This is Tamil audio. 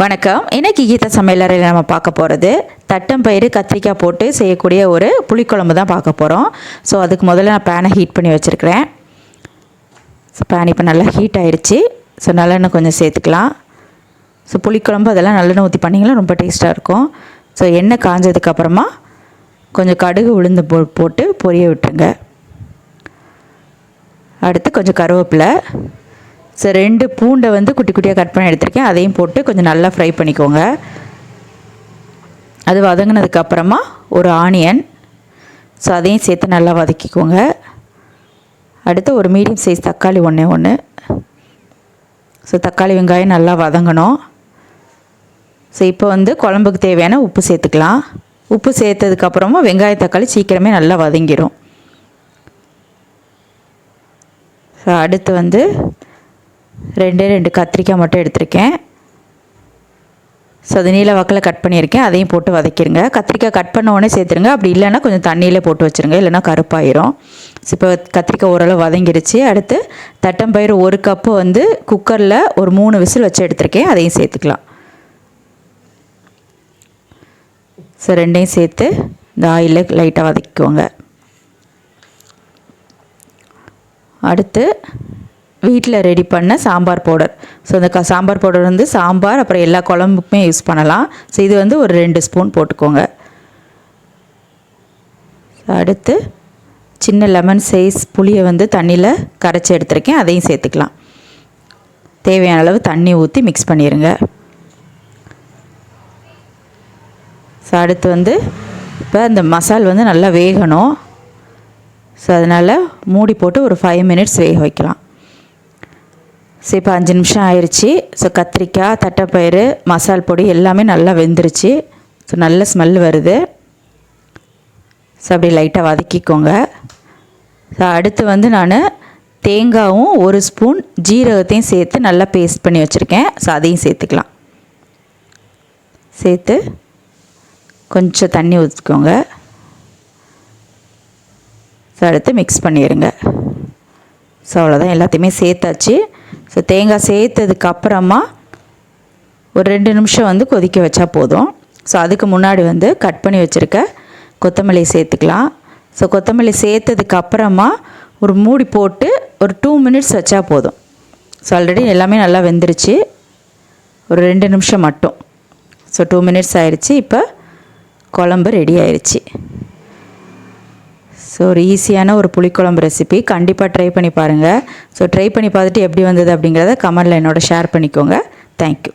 வணக்கம். இன்னைக்கு கீதா சமையலறையில் நம்ம பார்க்க போகிறது தட்டம்பயிறு கத்திரிக்காய் போட்டு செய்யக்கூடிய ஒரு புளிக்குழம்பு தான் பார்க்க போகிறோம். ஸோ அதுக்கு முதல்ல நான் பேனை ஹீட் பண்ணி வச்சுருக்கிறேன். ஸோ பேன் இப்போ நல்லா ஹீட் ஆகிடுச்சு. ஸோ நல்லெண்ணெய் கொஞ்சம் சேர்த்துக்கலாம். ஸோ புளிக்குழம்பு அதெல்லாம் நல்லெண்ணெய் ஊற்றி பண்ணிங்கன்னா ரொம்ப டேஸ்ட்டாக இருக்கும். ஸோ எண்ணெய் காஞ்சதுக்கப்புறமா கொஞ்சம் கடுகு உளுந்து போட்டு பொரிய விட்டுருங்க. அடுத்து கொஞ்சம் கருவேப்பிலை. ஸோ 2 பூண்டை குட்டி குட்டியாக கட் பண்ணி எடுத்துருக்கேன். அதையும் போட்டு கொஞ்சம் நல்லா ஃப்ரை பண்ணிக்கோங்க. அது வதங்கினதுக்கப்புறமா ஒரு ஆனியன், ஸோ அதையும் சேர்த்து நல்லா வதக்கிக்கோங்க. அடுத்து ஒரு மீடியம் சைஸ் தக்காளி ஒன்று. ஸோ தக்காளி வெங்காயம் நல்லா வதங்கணும். ஸோ இப்போ குழம்புக்கு தேவையான உப்பு சேர்த்துக்கலாம். உப்பு சேர்த்ததுக்கப்புறமா வெங்காய தக்காளி சீக்கிரமே நல்லா வதங்கிடும். ஸோ அடுத்து 2 கத்திரிக்காய் மட்டும் எடுத்திருக்கேன். ஸோ அது நீல வாக்கில் கட் பண்ணியிருக்கேன். அதையும் போட்டு வதக்கிடுங்க. கத்திரிக்காய் கட் பண்ண உடனே சேர்த்துருங்க. அப்படி இல்லைன்னா கொஞ்சம் தண்ணியிலே போட்டு வச்சுருங்க, இல்லைன்னா கருப்பாயிரும். ஸோ இப்போ கத்திரிக்காய் ஓரளவு வதங்கிடுச்சு. அடுத்து தட்டம்பயிறு 1 கப்பு குக்கரில் ஒரு 3 விசில் வச்சு எடுத்திருக்கேன். அதையும் சேர்த்துக்கலாம். ஸோ 2ஐயும் சேர்த்து இந்த ஆயிலில் லைட்டாக வதக்கிக்கோங்க. அடுத்து வீட்டில் ரெடி பண்ண சாம்பார் பவுடர். ஸோ இந்த சாம்பார் பவுடர் சாம்பார் அப்புறம் எல்லா குழம்புக்குமே யூஸ் பண்ணலாம். ஸோ இது ஒரு 2 ஸ்பூன் போட்டுக்கோங்க. அடுத்து சின்ன லெமன் சைஸ் புளியை தண்ணியில் கரைச்சி எடுத்துருக்கேன். அதையும் சேர்த்துக்கலாம். தேவையான அளவு தண்ணி ஊற்றி மிக்ஸ் பண்ணிடுங்க. ஸோ அடுத்து இப்போ இந்த மசால் நல்லா வேகணும். ஸோ அதனால் மூடி போட்டு ஒரு 5 மினிட்ஸ் வேக வைக்கலாம். ஸோ இப்போ 5 நிமிஷம் ஆயிடுச்சு. ஸோ கத்திரிக்காய், தட்டைப்பயிறு, மசால் பொடி எல்லாமே நல்லா வெந்துருச்சு. ஸோ நல்ல ஸ்மெல் வருது. ஸோ அப்படி லைட்டாக வதக்கிக்கோங்க. ஸோ அடுத்து நான் தேங்காயும் 1 ஸ்பூன் ஜீரகத்தையும் சேர்த்து நல்லா பேஸ்ட் பண்ணி வச்சுருக்கேன். ஸோ அதையும் சேர்த்துக்கலாம். சேர்த்து கொஞ்சம் தண்ணி ஊற்றிக்கோங்க. ஸோ அடுத்து மிக்ஸ் பண்ணிடுங்க. ஸோ அவ்வளோதான், எல்லாத்தையுமே சேர்த்தாச்சு. ஸோ தேங்காய் சேர்த்ததுக்கப்புறமா ஒரு 2 நிமிஷம் கொதிக்க வச்சா போதும். ஸோ அதுக்கு முன்னாடி கட் பண்ணி வச்சுருக்க கொத்தமல்லி சேர்த்துக்கலாம். ஸோ கொத்தமல்லி சேர்த்ததுக்கப்புறமா ஒரு மூடி போட்டு ஒரு 2 மினிட்ஸ் வச்சா போதும். ஸோ ஆல்ரெடி எல்லாமே நல்லா வெந்துருச்சு. ஒரு 2 நிமிஷம் மட்டும். ஸோ 2 மினிட்ஸ் ஆயிடுச்சு. இப்போ குழம்பு ரெடி ஆயிடுச்சு. ஸோ ஒரு ஈஸியான ஒரு புளிக்குழம்பு ரெசிபி கண்டிப்பாக ட்ரை பண்ணி பாருங்கள். ஸோ ட்ரை பண்ணி பார்த்துட்டு எப்படி வந்தது அப்படிங்கிறத கமெண்டில் என்னோட ஷேர் பண்ணிக்கோங்க. தேங்க்யூ.